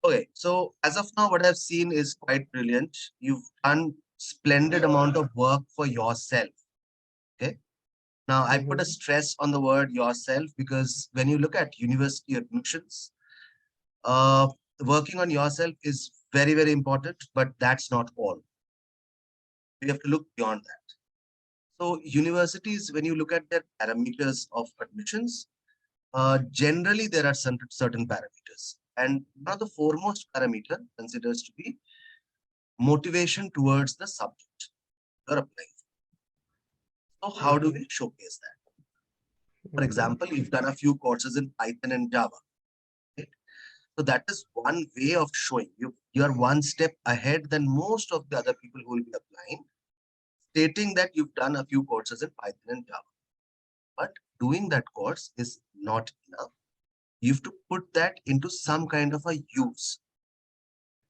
Okay, so as of now, what I've seen is quite brilliant. You've done splendid amount of work for yourself. Okay. Now, I put a Mm-hmm. stress on the word yourself because when you look at university admissions, uh, working on yourself is very, very important, but that's not all. We have to look beyond that. So, universities, when you look at their parameters of admissions, generally there are certain parameters. And one of the foremost parameter considers to be motivation towards the subject you're applying. So, how do Mm-hmm. we showcase that? For Mm-hmm. example, you've done a few courses in Python and Java. Right? So that is one way of showing you're one step ahead than most of the other people who will be applying, stating that you've done a few courses in Python and Java. But doing that course is not enough. You have to put that into some kind of a use.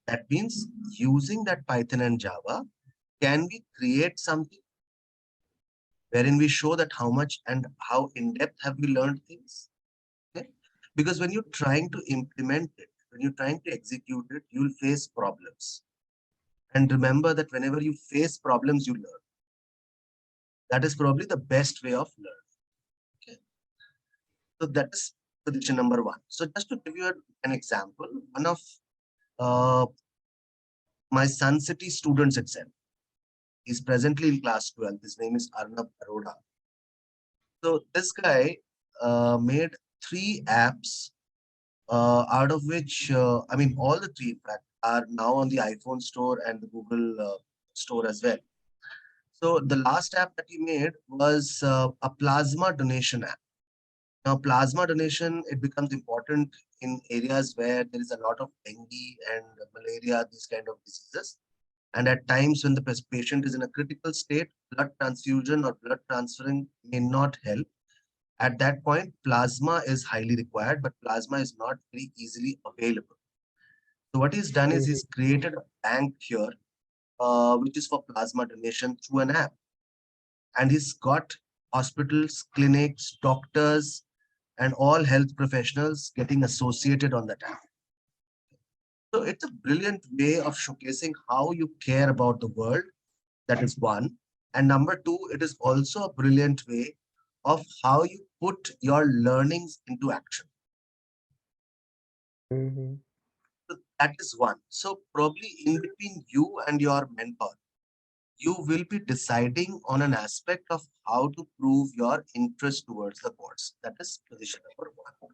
That means using that Python and Java, can we create something wherein we show that how much and how in depth have we learned things? Okay? Because when you're trying to implement it, when you're trying to execute it, you'll face problems. And remember that whenever you face problems, you learn. That is probably the best way of learning. Okay. So that is position number one. So just to give you an example, one of uh, my Sun City students itself, he's presently in class 12. His name is Arnab Aroda. So this guy made three apps, out of which, I mean, all the three, in fact, are now on the iPhone store and the Google store as well. So the last app that he made was a plasma donation app. Now, plasma donation, it becomes important in areas where there is a lot of dengue and malaria, these kind of diseases. And at times when the patient is in a critical state, blood transfusion or blood transferring may not help. At that point, plasma is highly required, but plasma is not very easily available. So what he's done is Mm-hmm. he's created a bank here, which is for plasma donation through an app. And he's got hospitals, clinics, doctors, and all health professionals getting associated on that app. So it's a brilliant way of showcasing how you care about the world. That is one. And number two, it is also a brilliant way of how you put your learnings into action. Mm-hmm. So that is one. So probably in between you and your mentor, you will be deciding on an aspect of how to prove your interest towards the course. That is position number one.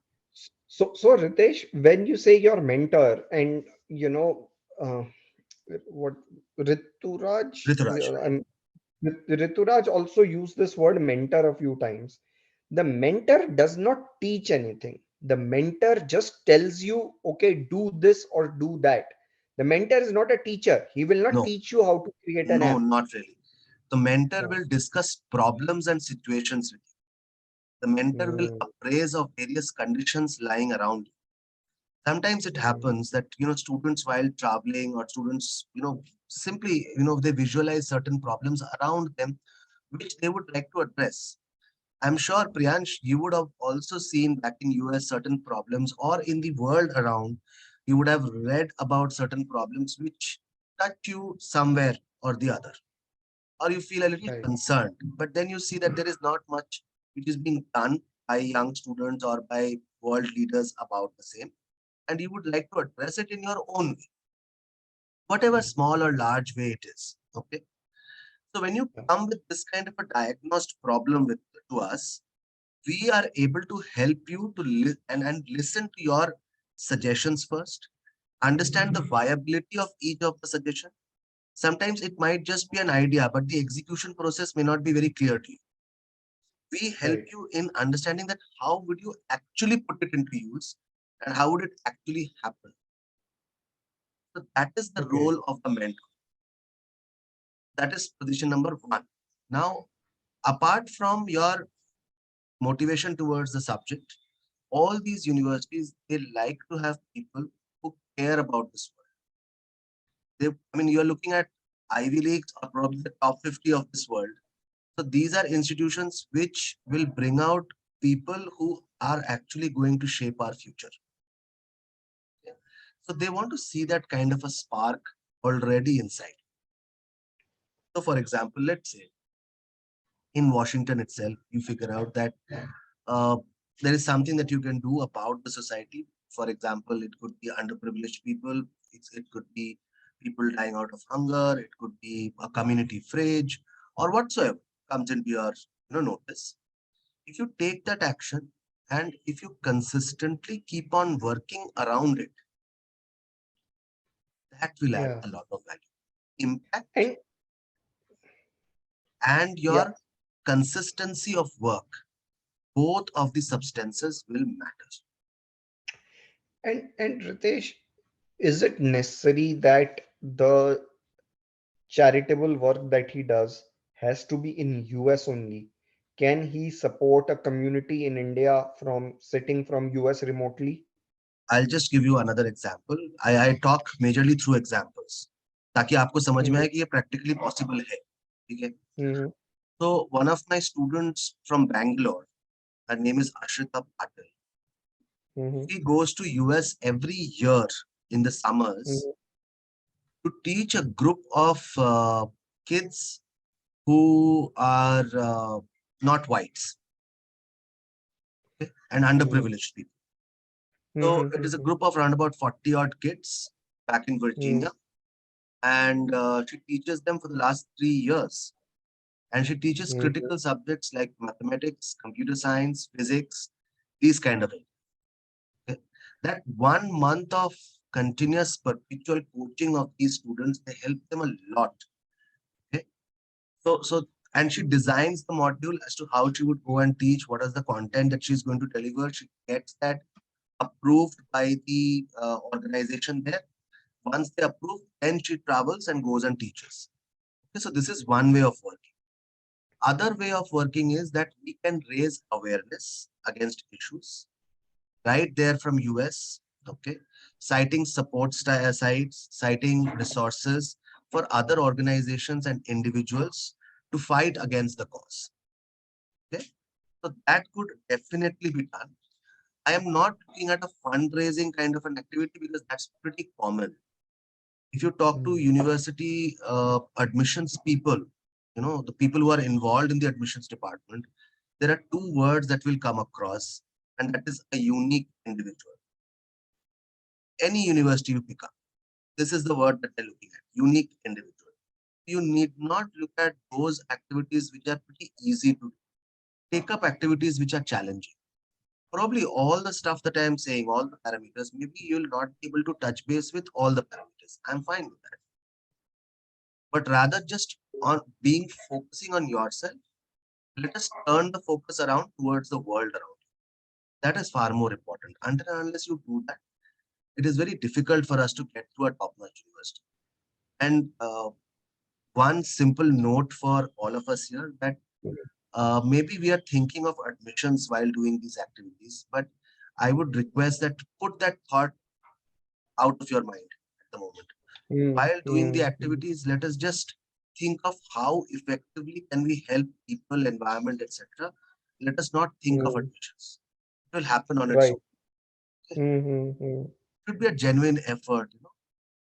So Ritesh, when you say your mentor and uh, what Rituraj, Rituraj, right? Rituraj also used this word mentor a few times. The mentor does not teach anything. The mentor just tells you, okay, do this or do that. The mentor is not a teacher. He will not No, teach you how to create an no, app. not really. The mentor Yeah. will discuss problems and situations with you. The mentor will Mm, appraise of various conditions lying around you. Sometimes it mm, happens that, students while traveling or students, simply, they visualize certain problems around them, which they would like to address. I'm sure, Priyansh, you would have also seen back in US certain problems or in the world around, you would have read about certain problems which touch you somewhere or the other, or you feel a little right. concerned. But then you see that there is not much which is being done by young students or by world leaders about the same, and you would like to address it in your own way, whatever small or large way it is. Okay. So when you Yeah. come with this kind of a diagnosed problem with to us, we are able to help you to and listen to your suggestions first, understand the viability of each of the suggestion. Sometimes it might just be an idea, but the execution process may not be very clear to you. We help Right. you in understanding that how would you actually put it into use and how would it actually happen. So that is the Okay. role of the mentor. That is position number one. Now, apart from your motivation towards the subject, all these universities, they like to have people who care about this world. I mean, you're looking at Ivy Leagues or probably the top 50 of this world. So these are institutions which will bring out people who are actually going to shape our future. So they want to see that kind of a spark already inside. So for example, let's say in Washington itself, you figure out that uh, there is something that you can do about the society. For example, it could be underprivileged people, it could be people dying out of hunger, it could be a community fridge, or whatsoever comes into your notice. If you take that action and if you consistently keep on working around it, that will add Yeah. a lot of value, impact, And and yeah. your consistency of work. Both of the substances will matter. And Ritesh, is it necessary that the charitable work that he does has to be in US only? Can he support a community in India from sitting from US remotely? I'll just give you another example. I talk majorly through examples ताकि आपको समझ में Mm-hmm. आए कि ये practically possible है. ठीक है. Mm-hmm. So one of my students from Bangalore, her name is Ashrita Patel. Mm-hmm. She goes to US every year in the summers to teach a group of kids who are not whites, okay, and Mm-hmm. underprivileged people. So it is a Mm-hmm. group of around about 40 odd kids back in Virginia, and she teaches them for the last 3 years. And she teaches Mm-hmm. critical subjects like mathematics, computer science, physics, these kind of things. Okay. That 1 month of continuous perpetual coaching of these students, they help them a lot. Okay. So and she designs the module as to how she would go and teach, what is the content that she's going to deliver. She gets that approved by the organization there. Once they approve, then she travels and goes and teaches. Okay, so this is one way of working. Other way of working is that we can raise awareness against issues right there from US, okay, citing sites, citing resources for other organizations and individuals to fight against the cause. Okay, so that could definitely be done. I am not looking at a fundraising kind of an activity because that's pretty common. If you talk to Mm-hmm. university admissions people, the people who are involved in the admissions department, there are two words that will come across, and that is a unique individual. Any university you pick up, this is the word that they're looking at, unique individual. You need not look at those activities which are pretty easy to do. Take up activities which are challenging. Probably all the stuff that I'm saying, all the parameters, maybe you'll not be able to touch base with all the parameters. I'm fine with that. But rather just on being focusing on yourself, let us turn the focus around towards the world around you. That is far more important. Until and unless you do that, it is very difficult for us to get to a top-notch university. And one simple note for all of us here that maybe we are thinking of admissions while doing these activities, but I would request that put that thought out of your mind at the moment. While doing the Mm-hmm. activities, let us just think of how effectively can we help people, environment, etc. Let us not think of Mm-hmm. admissions. It will happen on its Right. own. Okay? Mm-hmm. It should be a genuine effort,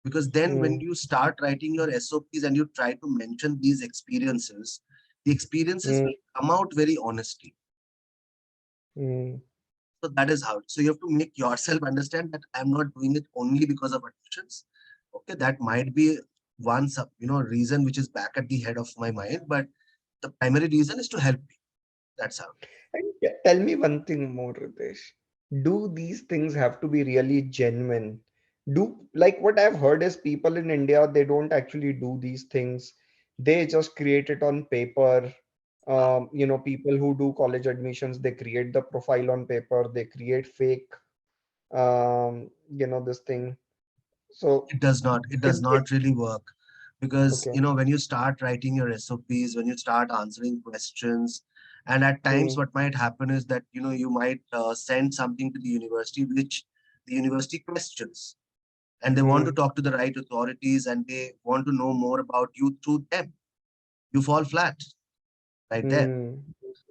because then when Mm-hmm. you start writing your SOPs and you try to mention these experiences, the experiences will come out very honestly. Mm-hmm. So that is how. So you have to make yourself understand that I'm not doing it only because of admissions. Okay, that might be one reason which is back at the head of my mind, but the primary reason is to help me. That's how. And tell me one thing more, Ritesh. Do these things have to be really genuine? Do like what I've heard is people in India, they don't actually do these things. They just create it on paper. People who do college admissions, they create the profile on paper, they create fake, this thing. So It is does it not really work because okay? when you start writing your SOPs, when you start answering questions, and at times Hmm, what might happen is that you might send something to the university which the university questions, and they want to hmm, talk to the right authorities and they want to know more about you through them. You fall flat right there. hmm,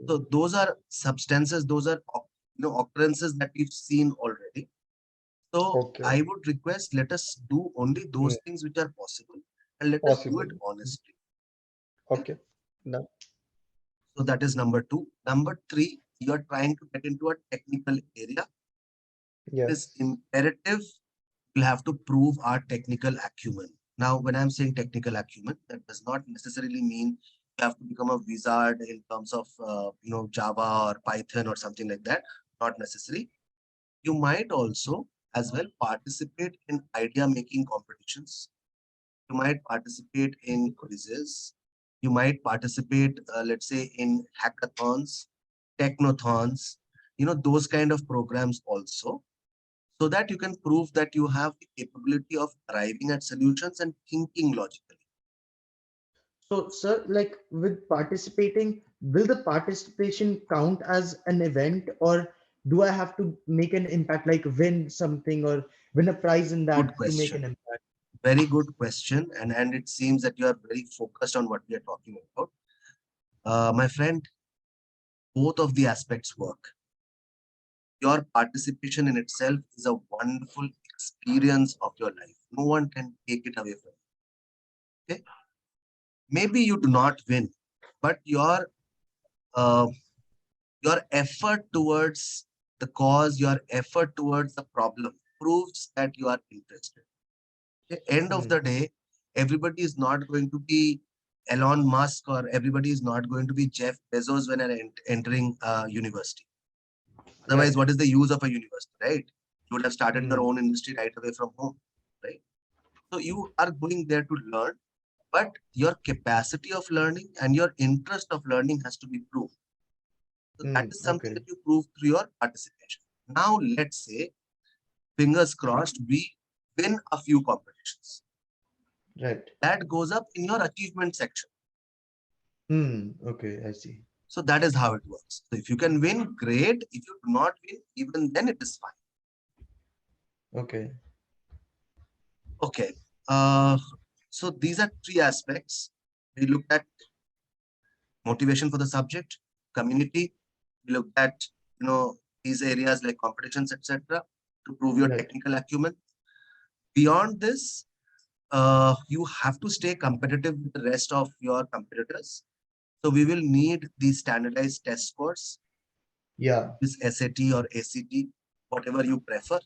So those are substances, those are occurrences that we've seen already. So Okay. I would request, let us do only Hmm. those things which are possible, and let us do it Possible. honestly. Okay? Okay. Done. So that is number two. Number three, you are trying to get into a technical area. It is Yes. imperative we'll have to prove our technical acumen. Now, when I'm saying technical acumen, that does not necessarily mean you have to become a wizard in terms of Java or Python or something like that. Not necessary. You might also as well participate in idea making competitions. You might participate in quizzes. You might participate, let's say, in hackathons, technothons, those kind of programs also, so that you can prove that you have the capability of arriving at solutions and thinking logically. So, sir, like with participating, will the participation count as an event, or do I have to make an impact, like win something or win a prize in Good that to make question. an impact? Very good question. And it seems that you are very focused on what we are talking about. My friend, both of the aspects work. Your participation in itself is a wonderful experience of your life. No one can take it away from you. Okay? Maybe you do not win, but uh, your effort towards the cause, your effort towards the problem proves that you are interested. At the end of Hmm. the day, everybody is not going to be Elon Musk, or everybody is not going to be Jeff Bezos when they're entering university. Otherwise, Right. what is the use of a university, right? You would have started your Hmm. own industry right away from home, right? So you are going there to learn, but your capacity of learning and your interest of learning has to be proved. So that Hmm. is something Okay. that you prove through your participation. Now, let's say, fingers crossed, we win a few competitions. Right. That goes up in your achievement section. Okay, I see. So that is how it works. So if you can win, great. If you do not win, even then it is fine. Okay. Okay. Uh, so these are three aspects. We looked at motivation for the subject, community. We looked at these areas like competitions, etc., to prove your Right. technical acumen. Beyond this, you have to stay competitive with the rest of your competitors. So we will need the standardized test scores, Yeah. this SAT or ACT, whatever you prefer.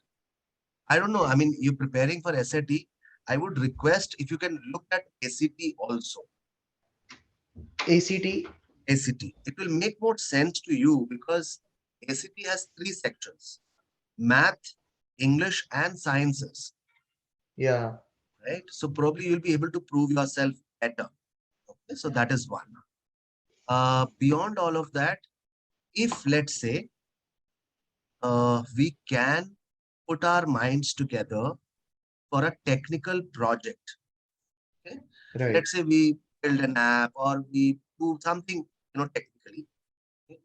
I don't know. I mean, you're preparing for SAT. I would request if you can look at ACT also. ACT. ACT. It will make more sense to you because ACT has three sections: math, English, and sciences. Yeah. Right. So probably you'll be able to prove yourself better. Okay. So that is one. Beyond all of that, if let's say we can put our minds together for a technical project. Okay? Right. Let's say we build an app or we do something, technically. Okay?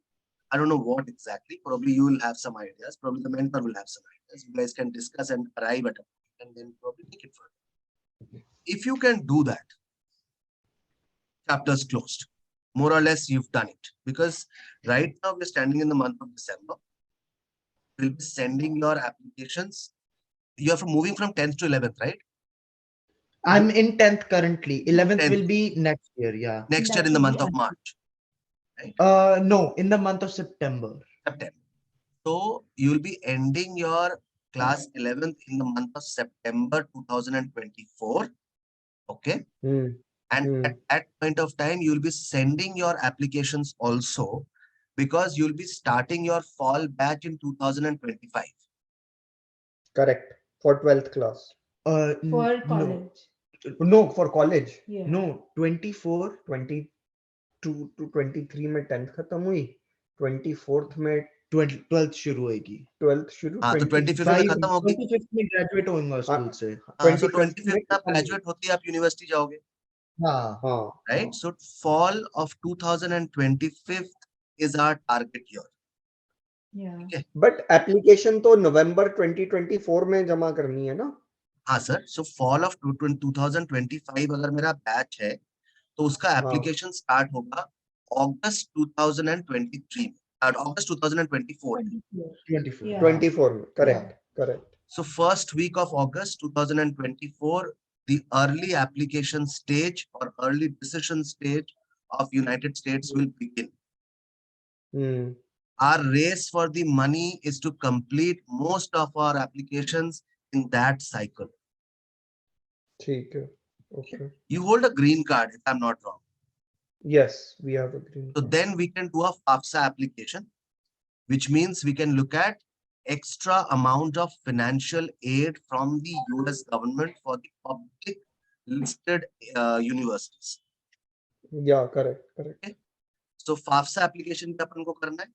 I don't know what exactly. Probably you will have some ideas. Probably the mentor will have some ideas. You guys can discuss and arrive at a point and then probably take it further. If you can do that, chapters closed. More or less, you've done it. Because right now we're standing in the month of December. We'll be sending your applications. You're moving from 10th to 11th, right? I'm in 10th currently. 11th 10th, will be next year. Yeah. next year That in the would be month of April. March, right? No, in the month of September. September. So you will be ending your class 11th in the month of September 2024. Okay. Hmm. And Hmm. at that point of time, you will be sending your applications also, because you'll be starting your fall batch in 2025. Correct. For 12th class. For No. college. No, for college. Yeah. No, 24. 22 to 23 में 10th खत्म हुई, 24th में 12th शुरू होएगी. 12th शुरू, हाँ, तो 25th में 25 खत्म होगी। 25th में ग्रेजुएट होऊंगा हाँ, स्कूल से. हाँ, so 25th में 25th आप खत्म हुई. ग्रेजुएट होते ही आप यूनिवर्सिटी जाओगे, हाँ. हाँ. right? So fall of 2025 is our target year. Yeah. ठीक है? बट एप्लीकेशन तो नवंबर 2024 में जमा करनी है ना? हाँ सर, so fall of 2025 अगर मेरा बैच है तो उसका हाँ. एप्लीकेशन स्टार्ट होगा अगस्त 2023 में, अगस्त 2024 में। 24. 24. Yeah. हाँ. 24 में, correct, correct. So first week of August 2024, the early application stage or early decision stage of United States will begin. Hmm. Our race for the money is to complete most of our applications in that cycle. ठीक है. Okay. Okay. You hold a green card, if I'm not wrong. Yes, we have a green So card. then we can do a FAFSA application, which means we can look at extra amount of financial aid from the US government for the public listed universities. Yeah, correct, correct. Okay. So FAFSA application भी अपन को करना है,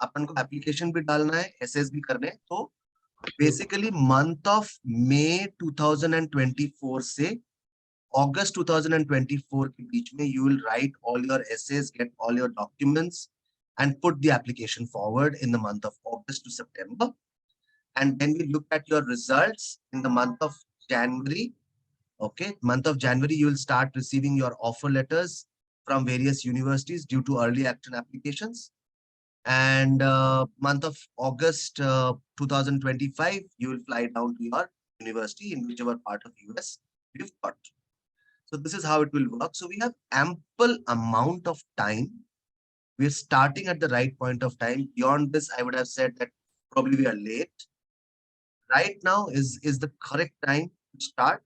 अपन को application भी डालना है, SS भी करने हैं. तो basically month of May 2024 से August 2024 के बीच में you will write all your essays, get all your documents and put the application forward in the month of August to September. And then we look at your results in the month of January. Okay, month of January, you will start receiving your offer letters from various universities due to early action applications. And month of August 2025, you will fly down to your university in whichever part of US you've got. So this is how it will work. So we have ample amount of time. We're starting at the right point of time. Beyond this, I would have said that probably we are late. Right now is the correct time to start,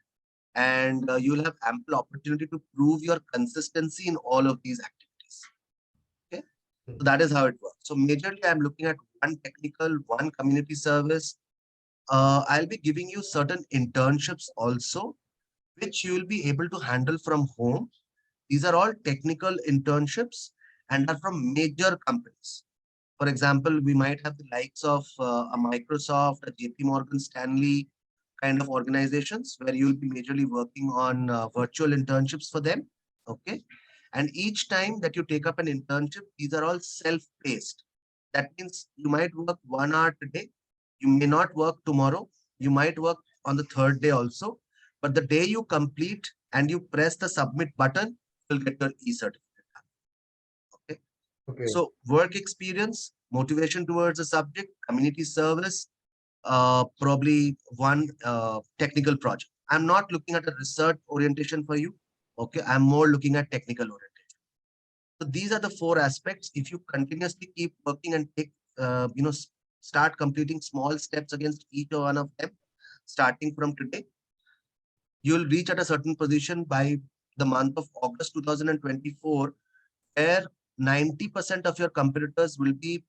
and you'll have ample opportunity to prove your consistency in all of these activities. Okay, so that is how it works. So majorly, I'm looking at one technical, one community service. I'll be giving you certain internships also, which you will be able to handle from home. These are all technical internships and are from major companies. For example, we might have the likes of a Microsoft, a JP Morgan Stanley kind of organizations where you'll be majorly working on virtual internships for them. Okay. And each time that you take up an internship, these are all self-paced. That means you might work 1 hour today. You may not work tomorrow. You might work on the third day also. But the day you complete and you press the submit button, you'll get your e-certificate. Okay. Okay. So work experience, motivation towards a subject, community service, probably one technical project. I'm not looking at a research orientation for you. Okay, I'm more looking at technical orientation. So these are the four aspects. If you continuously keep working and take, start completing small steps against each one of them, starting from today, you'll reach at a certain position by the month of August 2024, where 90% of your competitors will be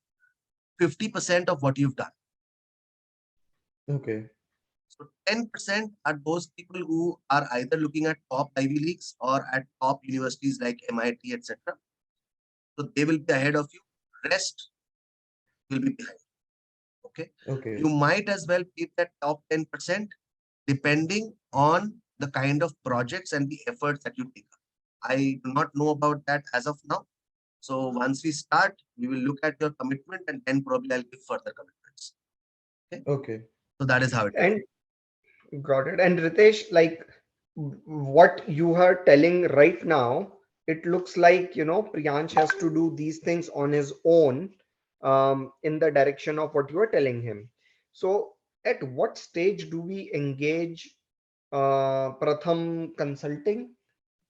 50% of what you've done. Okay. So 10% are those people who are either looking at top Ivy Leagues or at top universities like MIT, etc. So they will be ahead of you. Rest will be behind. Okay. Okay. You might as well keep that top 10% depending on the kind of projects and the efforts that you take up. I do not know about that as of now. So once we start, we will look at your commitment and then probably I'll give further commitments. Okay. Okay. So that is how it And got it. And Ritesh, like what you are telling right now, it looks like, Priyansh has to do these things on his own, in the direction of what you are telling him. So at what stage do we engage Pratham Consulting,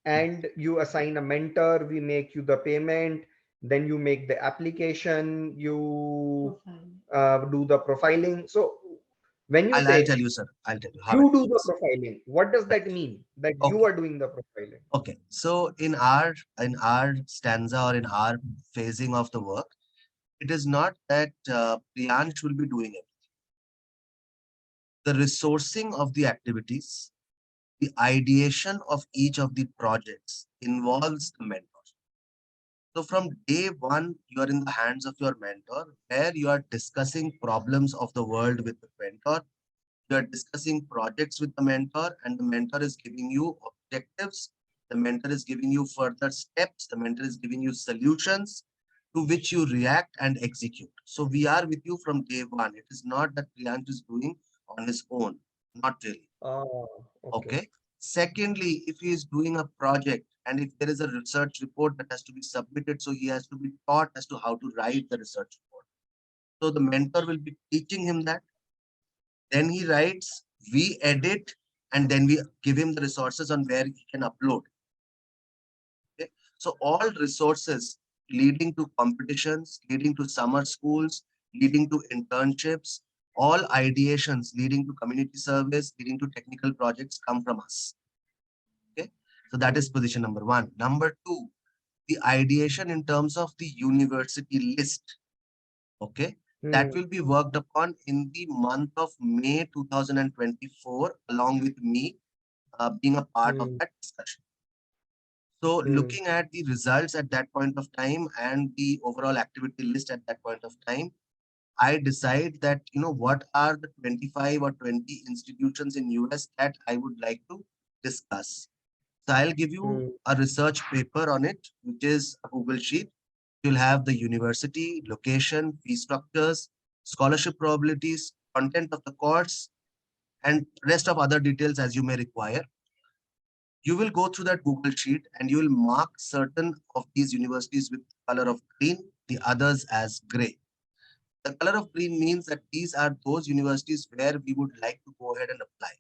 and you assign a mentor, we make you the payment, then you make the application, you Profile. do the profiling. So when you I'll say tell you, sir. I'll tell you how it you do the works. profiling, what does that mean, that you Okay. are doing the profiling? Okay. So in our stanza or in our phasing of the work, it is not that Priyansh will be doing it. The resourcing of the activities, the ideation of each of the projects involves the mentor. So from day one, you are in the hands of your mentor, where you are discussing problems of the world with the mentor. You are discussing projects with the mentor, and the mentor is giving you objectives. The mentor is giving you further steps. The mentor is giving you solutions to which you react and execute. So we are with you from day one. It is not that Priyansh is doing on his own. Not really. Okay. Okay. Secondly, if he is doing a project and if there is a research report that has to be submitted, so he has to be taught as to how to write the research report. So the mentor will be teaching him that. Then he writes, we edit, and then we give him the resources on where he can upload. Okay? So all resources leading to competitions, leading to summer schools, leading to internships, all ideations leading to community service, leading to technical projects come from us. Okay. So that is position number one. Number two, the ideation in terms of the university list. Okay. That will be worked upon in the month of May 2024, along with me being a part of that discussion. So looking at the results at that point of time and the overall activity list at that point of time, I decide that, what are the 25 or 20 institutions in US that I would like to discuss. So I'll give you a research paper on it, which is a Google Sheet. You'll have the university, location, fee structures, scholarship probabilities, content of the course, and rest of other details as you may require. You will go through that Google Sheet and you will mark certain of these universities with color of green, the others as gray. The color of green means that these are those universities where we would like to go ahead and apply.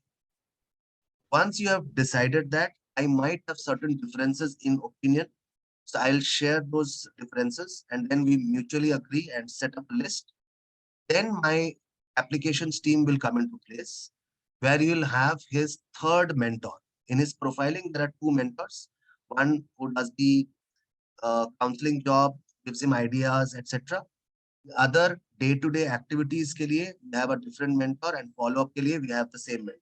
Once you have decided that, I might have certain differences in opinion. So I'll share those differences and then we mutually agree and set up a list. Then my applications team will come into place where you'll have his third mentor. In his profiling, there are two mentors. One who does the counseling job, gives him ideas, etc. The other day-to-day activities के लिए we have a different mentor and follow-up के लिए we have the same mentor.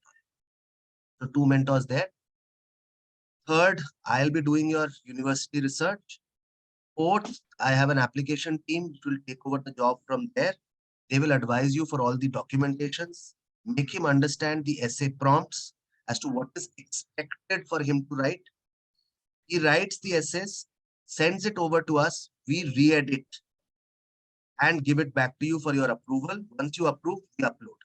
So two mentors there. Third, I'll be doing your university research. Fourth, I have an application team which will take over the job from there. They will advise you for all the documentations, make him understand the essay prompts as to what is expected for him to write. He writes the essays, sends it over to us, we re-edit and give it back to you for your approval. Once you approve, we upload.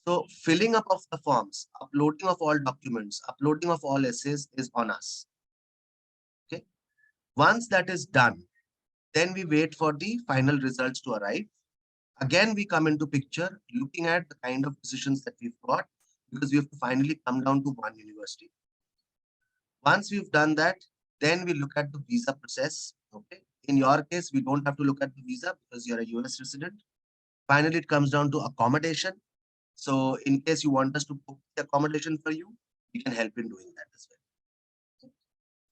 So filling up of the forms, uploading of all documents, uploading of all essays is on us. Okay. Once that is done, then we wait for the final results to arrive. Again, we come into picture looking at the kind of decisions that we've got because we have to finally come down to one university. Once we've done that, then we look at the visa process. Okay. In your case, we don't have to look at the visa because you're a US resident. Finally, it comes down to accommodation. So in case you want us to book the accommodation for you, we can help in doing that as well.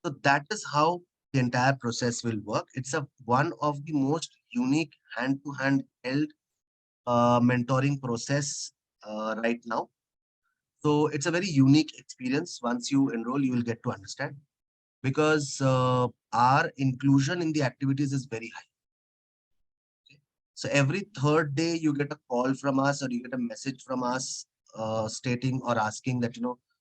So that is how the entire process will work. It's one of the most unique hand-to-hand held mentoring process right now. So it's a very unique experience. Once you enroll, you will get to understand because our inclusion in the activities is very high. So every third day you get a call from us or you get a message from us stating or asking that,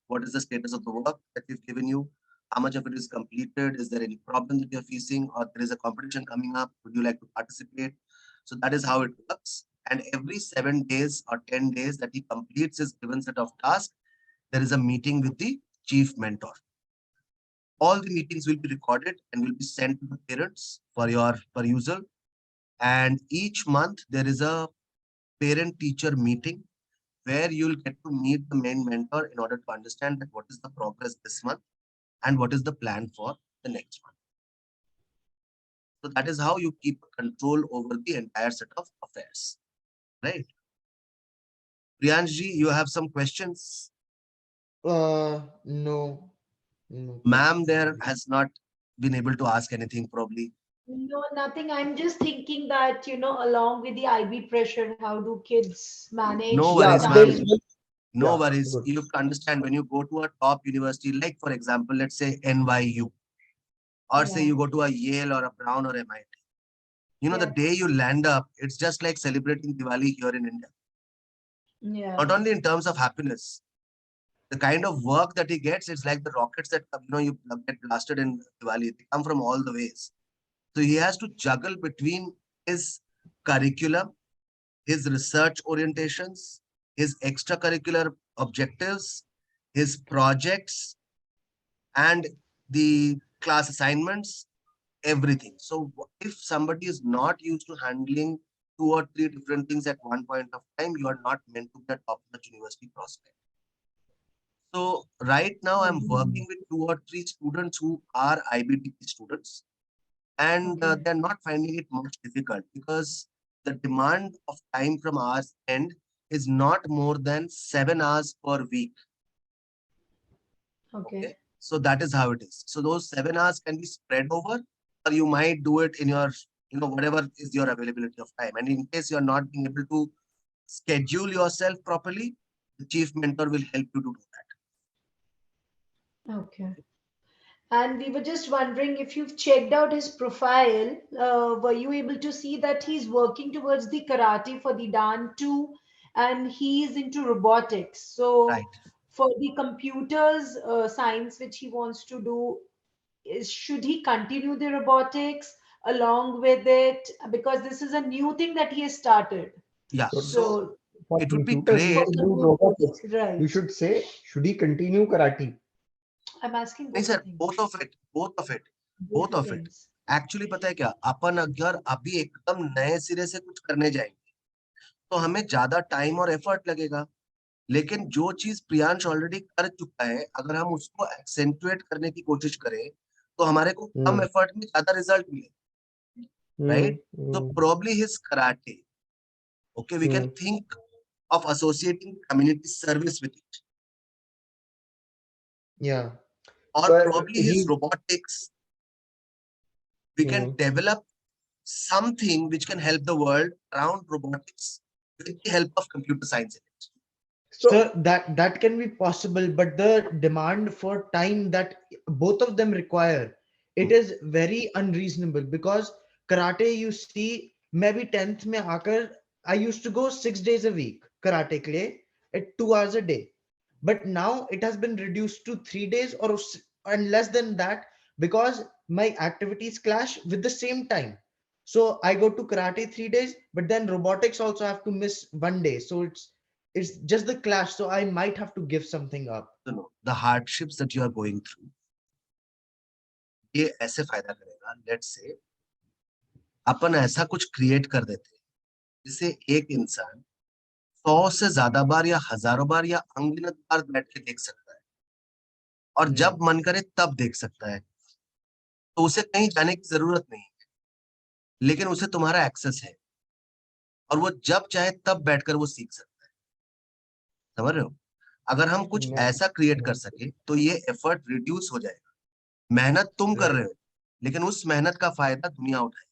what is the status of the work that we've given you? How much of it is completed? Is there any problem that you're facing or there is a competition coming up? Would you like to participate? So that is how it works. And every 7 days or 10 days that he completes his given set of tasks, there is a meeting with the chief mentor. All the meetings will be recorded and will be sent to the parents for your perusal. And each month there is a parent-teacher meeting where you'll get to meet the main mentor in order to understand that what is the progress this month and what is the plan for the next month. So that is how you keep control over the entire set of affairs, right? Priyanshji, you have some questions? No. No Ma'am questions. there has not been able to ask anything probably. No, nothing. I'm just thinking that, along with the IB pressure, how do kids No manage the Yeah, worries, there, ma'am. time? No yeah, worries. good. You have to understand when you go to a top university, like for example, let's say NYU, or say Yeah, you go to a Yale or a Brown or MIT. The yeah, day you land up, it's just like celebrating Diwali here in India. yeah, Not only in terms of happiness, the kind of work that he gets, it's like the rockets that you get blasted in Diwali. They come from all the ways. So he has to juggle between his curriculum, his research orientations, his extracurricular objectives, his projects, and the class assignments, everything. So if somebody is not used to handling two or three different things at one point of time, you are not meant to be a top-notch university prospect. So right now I'm working with two or three students who are IBTP students, and Okay. they're not finding it much difficult because the demand of time from our end is not more than 7 hours per week. Okay. Okay. So that is how it is. So those 7 hours can be spread over, or you might do it in your, whatever is your availability of time. And in case you're not being able to schedule yourself properly, the chief mentor will help you to do Okay. And we were just wondering if you've checked out his profile. Were you able to see that he's working towards the karate for the Dan too, and he's into robotics. that. So Right. for the computers science which he wants to do, should he continue the robotics along with it? Because this is a new thing that he has started. Yeah. So So So for it would be computers, he for great. should do computers, robotics. You right? should say, should he continue karate? I'm asking नहीं both the sir, things, both of it, both of it, both both the of it. things. Actually पता है क्या, अपन अगर अभी एकदम नए सिरे से कुछ करने जाएंगे तो हमें ज्यादा टाइम और एफर्ट लगेगा। लेकिन जो चीज प्रियांश ऑलरेडी कर चुका है, अगर हम उसको एक्सेंटुएट करने की कोशिश करें तो हमारे को कम Hmm. एफर्ट में ज्यादा रिजल्ट मिले, Hmm. राइट? तो probably his karate, okay, we can Hmm. think of associating community service with it, Yeah. or But probably his he. robotics. We can Hmm. develop something which can help the world around robotics with the help of computer science in it. So. So that can be possible, but the demand for time that both of them require, it is very unreasonable because karate you see maybe 10th mein aakar I used to go 6 days a week karate ke liye at 2 hours a day, but now it has been reduced to 3 days and less than that because my activities clash with the same time. So I go to karate 3 days, but then robotics also have to miss 1 day, so it's just the clash, so I might have to give something up. So no, the hardships that you are going through, ये ऐसे फायदा करेगा। Let's say अपन ऐसा कुछ create कर देते हैं जिसे एक इंसान 100 से ज्यादा बार या हजारों बार या अनगिनत बार बैठ के देख सकता है, और Hmm. जब मन करे तब देख सकता है। तो उसे कहीं जाने की जरूरत नहीं है, लेकिन उसे तुम्हारा एक्सेस है, और वो जब चाहे तब बैठकर वो सीख सकता है। समझ रहे हो? अगर हम कुछ मैं ऐसा क्रिएट कर समझ सके तो ये एफर्ट रिड्यूस हो जाएगा। मेहनत तुम कर right. रहे हो, लेकिन उस मेहनत का फायदा दुनिया उठाए।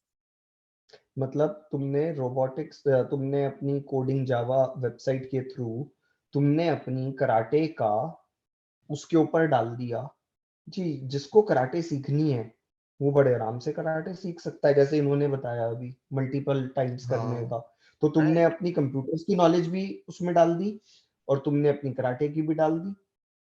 मतलब तुमने रोबोटिक्स, तुमने अपनी कोडिंग जावा वेबसाइट के थ्रू तुमने अपनी कराटे का उसके ऊपर डाल दिया जी। जिसको कराटे सीखनी है वो बड़े आराम से कराटे सीख सकता है, जैसे इन्होंने बताया अभी मल्टीपल टाइम्स करने हाँ का। तो तुमने राइट। अपनी कंप्यूटर्स की नॉलेज भी उसमें डाल दी और तुमने अपनी कराटे की भी डाल दी।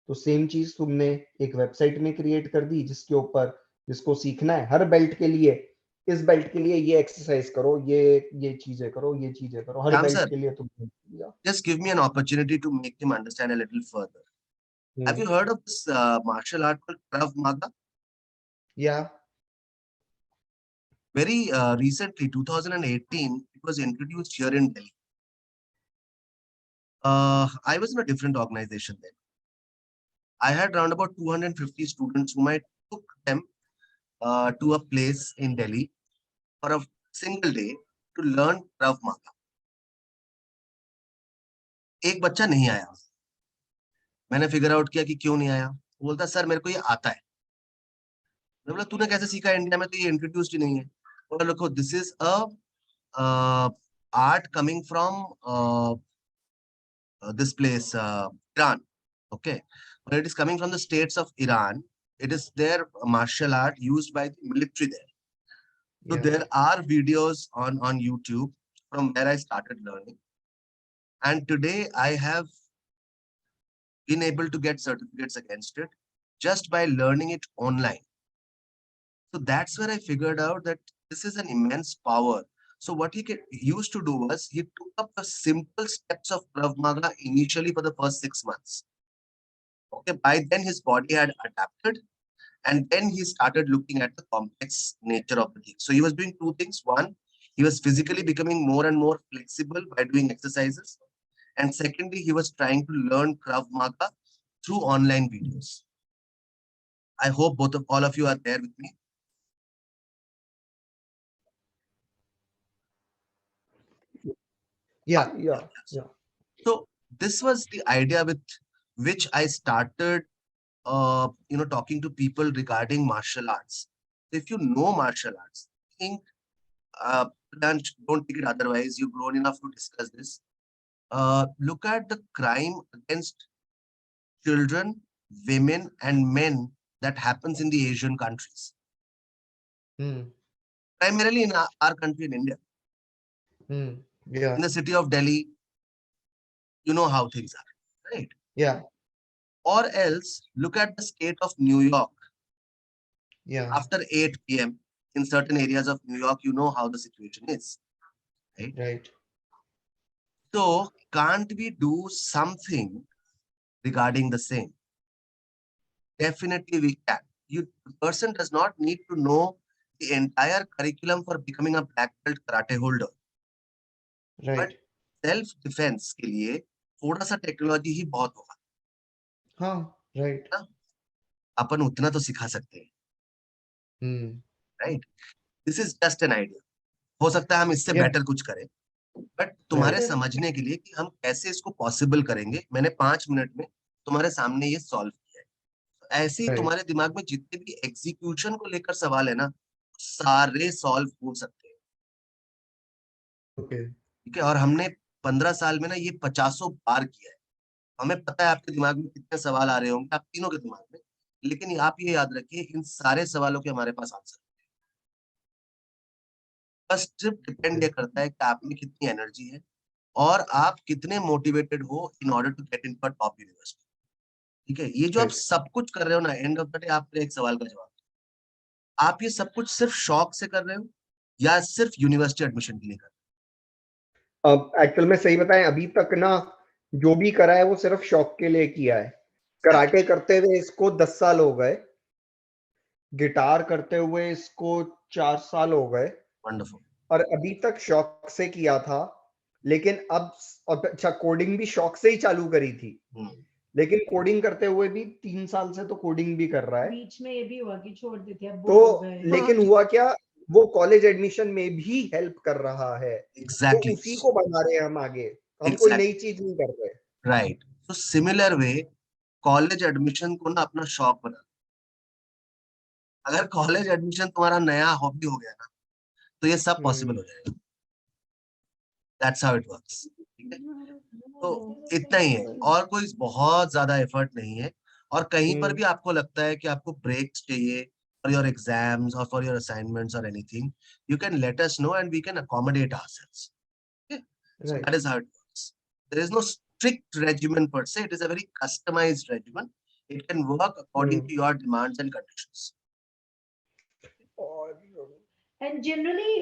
तो सेम चीज तुमने एक वेबसाइट में क्रिएट कर दी जिसके ऊपर जिसको सीखना है हर बेल्ट के लिए, इस बेल्ट के लिए ये एक्सरसाइज करो, ये चीजें करो, ये चीजें करो, हर राम बेल्ट सर, के लिए तुमने दिया। just give me an opportunity to make him understand a little further. Have hmm. you heard of this martial art called Krav Maga? yeah Very recently, 2018, it was introduced here in Delhi. I was in a different organization then. I had around about 250 students whom I took them to a place in Delhi for a single day to learn Krav Maga. एक बच्चा नहीं आया। मैंने figure out किया कि क्यों नहीं आया। वो बोलता सर मेरे को ये आता है। मैं बोला तूने कैसे सीखा, इंडिया में तो ये इंट्रोड्यूस्ड ही नहीं है। बोला देखो, this is a art coming from this place, Iran. Okay, but it is coming from the states of Iran. It is their martial art used by the military there. So yeah there are videos on YouTube from where I started learning, and today I have been able to get certificates against it just by learning it online. So that's where I figured out that this is an immense power. So what used to do was he took up the simple steps of Krav Maga initially for the first 6 months. Okay, by then his body had adapted, and then he started looking at the complex nature of the thing. So he was doing two things. One, He was physically becoming more and more flexible by doing exercises. And secondly, he was trying to learn Krav Maga through online videos. I hope all of you are there with me. Yeah. So this was the idea with which I started, talking to people regarding martial arts. If you know martial arts, think, Priyansh, don't take it otherwise. You've grown enough to discuss this. Look at the crime against children, women, and men that happens in the Asian countries, primarily in our country in India. Yeah. In the city of Delhi, you know how things are, right? Yeah. Or else, look at the state of New York. Yeah. After 8 p.m., in certain areas of New York, you know how the situation is, right? Right. So, can't we do something regarding the same? Definitely we can. The person does not need to know the entire curriculum for becoming a black belt karate holder. Right. Self defence के लिए थोड़ा सा technology ही बहुत होगा हाँ. Right. ना, अपन उतना तो सिखा सकते हैं, right? This is just an idea. हो सकता है हम इससे Yeah. बेटर कुछ करें, बट तुम्हारे Right. समझने के लिए कि हम कैसे इसको पॉसिबल करेंगे, मैंने 5 मिनट में तुम्हारे सामने ये सॉल्व किया है. तो ऐसे ही Right. तुम्हारे दिमाग में जितने भी एग्जीक्यूशन को लेकर सवाल है ना, सारे सॉल्व हो सकते हैं. Okay. ठीक है, और हमने 15 साल में ना ये 50 बार किया है. हमें पता है आपके दिमाग में कितने सवाल आ रहे होंगे, आप तीनों के दिमाग में, लेकिन आप ये याद रखिए इन सारे सवालों के हमारे पास आंसर. बस सिर्फ डिपेंड ये करता है कि आप में कितनी एनर्जी है और आप कितने मोटिवेटेड हो in order to get in for top university. ठीक है, ये जो आप Right. सब कुछ कर रहे हो ना, एंड ऑफ द डे आपके एक सवाल का जवाब, आप ये सब कुछ सिर्फ शौक से कर रहे हो या सिर्फ यूनिवर्सिटी एडमिशन के लिए कर रहे अब एक्चुअल में सही बताएं, अभी तक ना जो भी करा है वो सिर्फ शौक के लिए किया है. कराटे करते हुए इसको 10 साल हो गए, गिटार करते हुए इसको 4 साल हो गए, हो? वंडरफुल. और अभी तक शौक से किया था. लेकिन अब अच्छा, कोडिंग भी शौक से ही चालू करी थी, लेकिन कोडिंग करते हुए भी 3 साल से तो कोडिंग भी कर रहा है. बीच में ये भी हुआ कि छोड़ देते हैं, तो लेकिन हुआ क्या, वो कॉलेज एडमिशन में भी हेल्प कर रहा है. एग्जैक्टली. तो उसी को बना रहे हैं हम आगे, हम कोई Exactly. नई चीज नहीं कर रहे. राइट. तो सिमिलर वे कॉलेज एडमिशन को ना अपना शौक बना. अगर कॉलेज एडमिशन तुम्हारा नया हॉबी हो गया ना, तो ये सब पॉसिबल हो जाएगा. That's how it works. ठीक है, तो इतना ही है, और कोई बहुत ज्यादा एफर्ट नहीं है. और कहीं पर भी आपको लगता है कि आपको ब्रेक्स चाहिए फॉर योर एग्जाम्स और फॉर योर असाइनमेंट्स और anything, you can let us know and we can accommodate ourselves. So Right. that is how it works. There is no strict regimen per se. It is a very customized regimen. It can work according to your demands and conditions. And generally,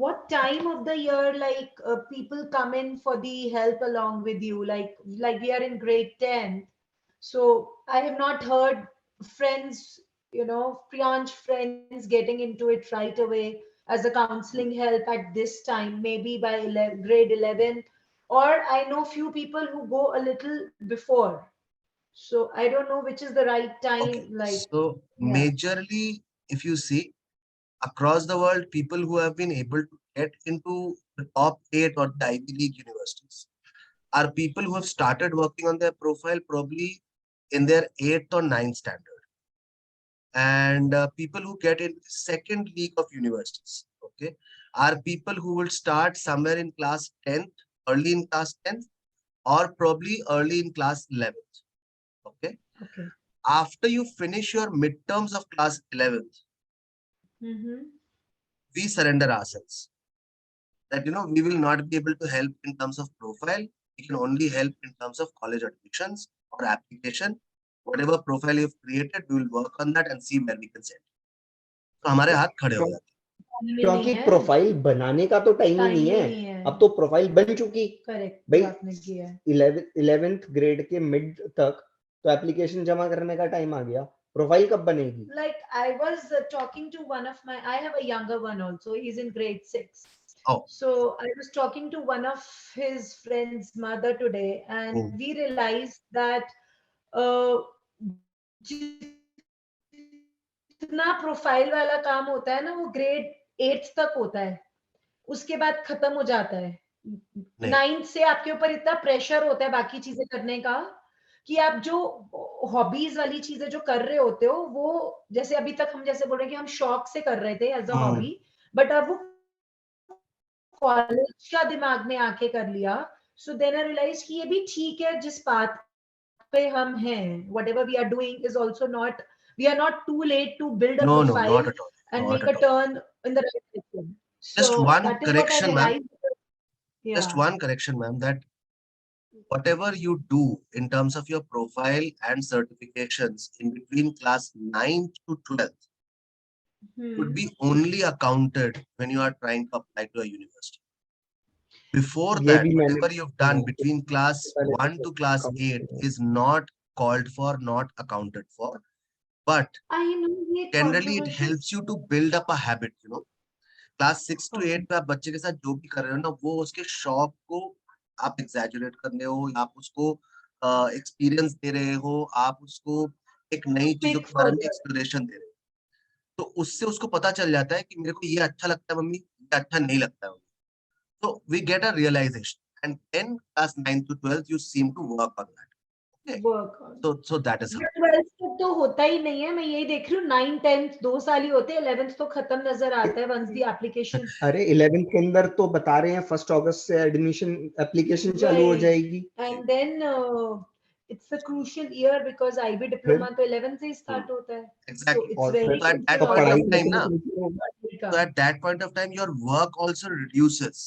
what time of the year, like people come in for the help along with you? Like we are in grade 10th, so I have not heard friends, Priyansh friends getting into it right away as a counseling help at this time, maybe by grade 11th, or I know few people who go a little before. So I don't know which is the right time. Okay. Like, So yeah. majorly, if you see across the world, people who have been able to get into the top 8 or the Ivy League universities are people who have started working on their profile probably in their 8th or 9th standard. And people who get into the second league of universities, okay, are people who will start somewhere in class 10th, early in class 10th, or probably early in class 11th. Okay. Okay. After you finish your midterms of class 11th, we surrender ourselves. That, we will not be able to help in terms of profile. We can only help in terms of college admissions or application. Whatever profile you've created, we will work on that and see where we can send. तो हमारे हाथ खड़े हो जाते हैं. क्योंकि profile बनाने का तो टाइम ही नहीं है. अब तो प्रोफाइल बन चुकी. करेक्ट भाई आपने किया. 11th ग्रेड के मिड तक तो एप्लीकेशन जमा करने का टाइम आ गया. प्रोफाइल कब बनेगी? Like I was talking to one of my, I have a younger one also. He's in grade 6. Oh, So I was talking to one of his friend's mother today, and oh, we realized that uh, जितना profile वाला काम होता है ना वो grade 8 तक होता है, उसके बाद खत्म हो जाता है। नाइन्थ से नहीं, आपके ऊपर इतना प्रेशर होता है बाकी चीजें करने का कि आप जो हॉबीज वाली चीजें जो कर रहे होते हो वो, जैसे अभी तक हम जैसे बोल रहे हैं कि हम शौक से कर रहे थे एज अ हॉबी, बट अब वो कॉलेज का दिमाग में आके कर लिया। सो देन आई रियलाइज कि ये भी ठीक है जिस पाथ पे हम हैं, whatever we are doing is also not, we are not too late to build a profile no, no, and not make at a all, turn not at all. in the right direction. So Just that one is what I correction, realized. ma'am. Yeah. Just one correction, ma'am, that whatever you do in terms of your profile and certifications in between class 9th to 12th would Hmm. be only accounted when you are trying to apply to a university. Before ये that, भी मैंने whatever you've done between इससे class पहले 1 to class 8 is not called for, not accounted for. But I know ये generally, it controversial. helps you to build up a habit, you know. Class 6 to 8 Okay. में आप बच्चे के साथ जो भी कर रहे हो ना, वो उसके शौक को आप एग्जैजुरेट कर रहे हो, आप उसको एक्सपीरियंस दे रहे हो, आप उसको एक नई चीजों Make के बारे में further. एक्सप्लोरेशन दे रहे हो। तो उससे उसको पता चल जाता है कि मेरे को ये अच्छा लगता है मम्मी, ये अच्छा नहीं लगता है मम्मी। तो we get a realization and then class 9 to 12 you seem to work on that. Okay, Work on. so that is how. But 12th तक तो होता ही नहीं है, मैं यही देख रही हूँ। 9 10th 2 साल ही होते हैं, 11th तो खत्म नजर आता है वंस द एप्लीकेशन। अरे 11th के अंदर तो बता रहे हैं 1 अगस्त से एडमिशन एप्लीकेशन चालू हो Right. जाएगी। And then it's a crucial year because IB फिर diploma तो 11th से ही start होता है. So Exactly. it's और very फिर So at that तो crucial point all of पढ़ाई around. time, खत्म na, होगी। Will so come. at that point of time, your work also reduces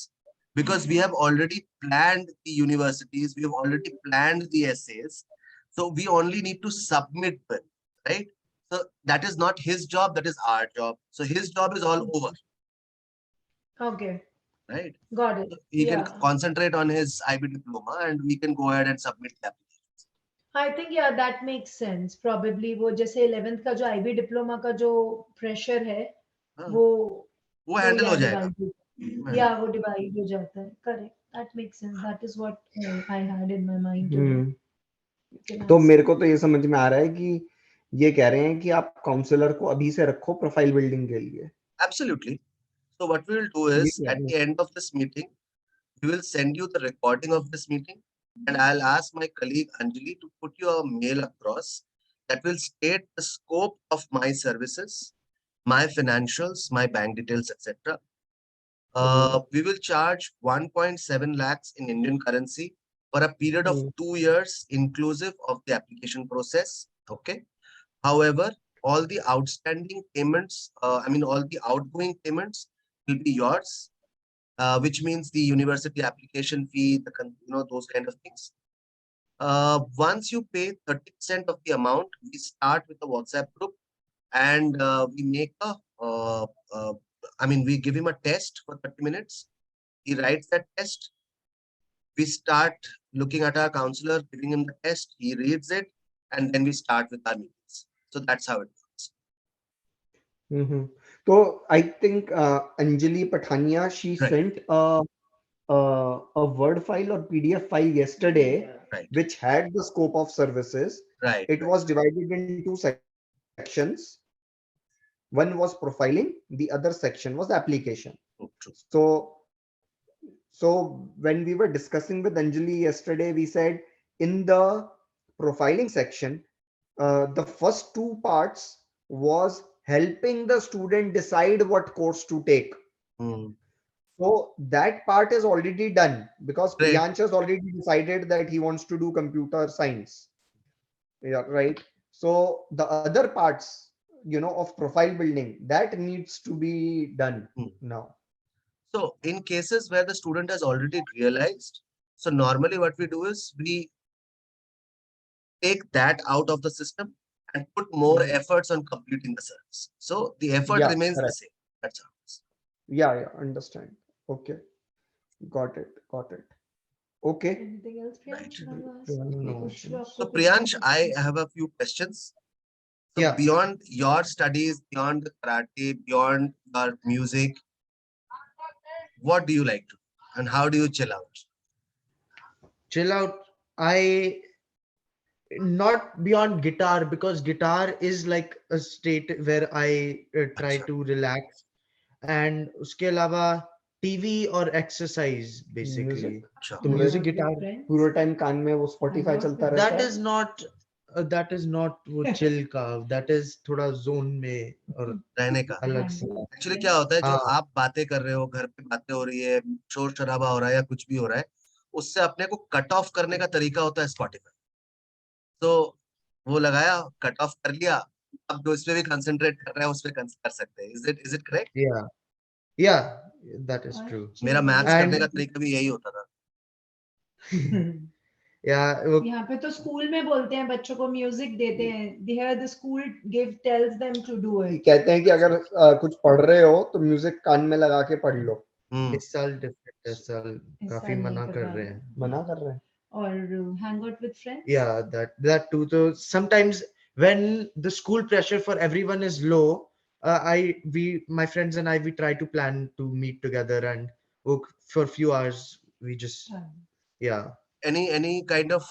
because we have already planned the universities, we have already planned the essays. So we only need to submit them, right? So that is not his job, that is our job. So his job is all over, Okay, right? got it. So he can Yeah. concentrate on his IB diploma and we can go ahead and submit the application. I think yeah that makes sense. Probably वो जैसे 11th का जो IB diploma का जो pressure है हाँ, वो वो वो handle या हो जाएगा, divide वो या handle वो divide हो जाता है. Correct. That makes sense. That is what I had in my mind today. Hmm You can तो ask मेरे me. को तो ये समझ में आ रहा है कि ये कह रहे हैं कि आप काउंसलर को अभी से रखो प्रोफाइल बिल्डिंग के लिए। Absolutely. So what we will do ये is कह at रहे the end of this meeting, we will send you the recording of this meeting and I'll ask my colleague Anjali to put you a mail across that will state the scope of my services, my financials, my bank details, etc. We will charge 1.7 lakhs in Indian currency for a period of हैं। 2 years, inclusive of the application process. Okay. However, all the outstanding payments, all the outgoing payments will be yours, which means the university application fee, those kind of things. Once you pay 30% of the amount, we start with a WhatsApp group and we make we give him a test for 30 minutes. He writes that test. We start looking at our counselor, giving him the test. He reads it, and then we start with our meetings. So that's how it works. Mm-hmm. So I think Anjali Pathania, she Right, sent a Word file or PDF file yesterday, right, which had the scope of services. right, It right. was divided in 2 sections. One was profiling, the other section was the application. Oh, true. So when we were discussing with Anjali yesterday, we said in the profiling section, the first 2 parts was helping the student decide what course to take. Hmm. So that part is already done because Great. Priyansh has already decided that he wants to do computer science. Yeah, right. So the other parts, of profile building, that needs to be done Hmm. now. So in cases where the student has already realized, so normally what we do is we take that out of the system and put more Mhm. efforts on completing the service. So the effort Yeah, remains the correct. same. That's how it is. Yeah, understand. Okay, got it. Okay. Anything else, Right. Priyansh? You want to ask? No कुछ questions. आपको So कुछ Priyansh, पूछना I है? have a few questions. So Yeah, beyond your studies, beyond the karate, beyond your music, what do you like to do? And how do you chill out? chill out. I not beyond guitar, because guitar is like a state where I try Acha, to relax, and uske alawa TV or exercise music, basically. acha. तो Music. Music Hangout with guitar friends, पूरे time कान में वो hang Spotify out चलता with रहता That है. is not वो chill का, that is थोड़ा zone में और रहने का। अलग hang से। out with एक्चुअली क्या friends. होता है, जो हाँ आप बातें कर रहे हो, घर पे बातें हो रही है, शोर शराबा हो रहा है या कुछ भी हो रहा है, उससे अपने को कट ऑफ करने का तरीका होता है स्पॉटिफाई। तो वो लगाया, कट ऑफ कर लिया, अब जो इसमें भी कंसंट्रेट कर रहे हैं उसमें कर सकते हैं। Is it correct? yeah, yeah, that is और true. मेरा chill mode मैथ्स में करने And का रहना। तरीका भी यही होता था। yeah, वो यहाँ पे तो स्कूल में बोलते हैं बच्चों को, म्यूजिक देते हैं, here the school give tells them to do it. कहते हैं कि अगर कुछ पढ़ रहे हो तो म्यूजिक कान में लगा के पढ़ लो. इस साल डिफरेंट, इस साल इस काफी साल नहीं मना कर करवा रहे रहे। हैं। मना कर रहे हैं. और hang out with friends. Yeah, that too. So sometimes when the school pressure for everyone is low, my friends and I, we try to plan to meet together and work for a few hours. We just, हाँ, yeah. Any kind of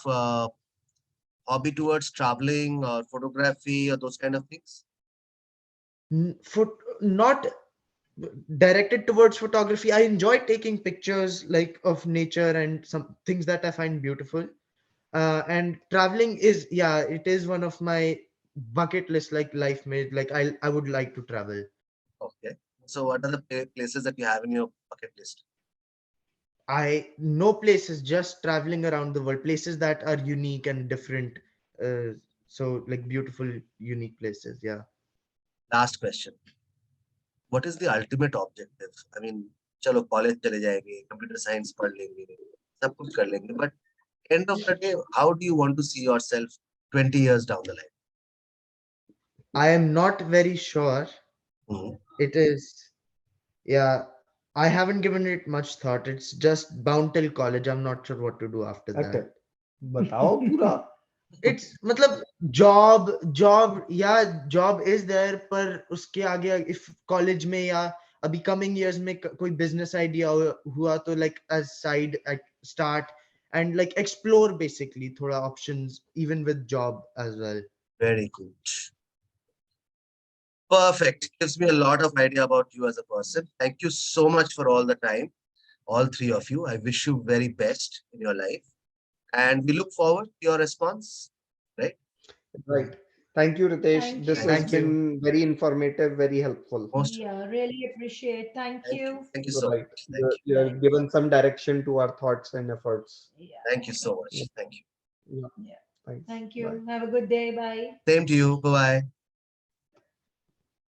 hobby towards traveling or photography or those kind of things? For not directed towards photography. I enjoy taking pictures like of nature and some things that I find beautiful. And traveling is, yeah, it is one of my bucket list, like life made. Like I would like to travel. Okay. So what are the places that you have in your bucket list? I know places, just traveling around the world, places that are unique and different. So like beautiful, unique places. Yeah. Last question. What is the ultimate objective? I mean, चलो college चले जाएंगे, computer science पढ़ लेंगे, सब कुछ कर लेंगे, but end of the day, how do you want to see yourself 20 years down the line? I am not very sure. Mhm. It is, yeah. I haven't given it much thought. It's just bound till college. I'm not sure what to do after अच्छा, that. बताओ पूरा. It's मतलब job is there, पर उसके आगे if college में या अभी coming years में कोई business idea हुआ तो like as side at start and like explore basically थोड़ा options even with job as well. Very good. Perfect. Gives me a lot of idea about you as a person. Thank you so much for all the time, all three of you. I wish you very best in your life, and we look forward to your response. Right? Right. Thank you, Ritesh. Thank This you. has Thank you. been very informative, very helpful. Most. Yeah, really appreciate. Thank Thank you. you. Thank you so Right. much. Thank you. You have Thanks. given some direction to our thoughts and efforts. Yeah, Thank you so much. Yeah. Thank you. Yeah. yeah. Thanks. Thank Bye. you. Have a good day. Bye. Same to you. Bye bye.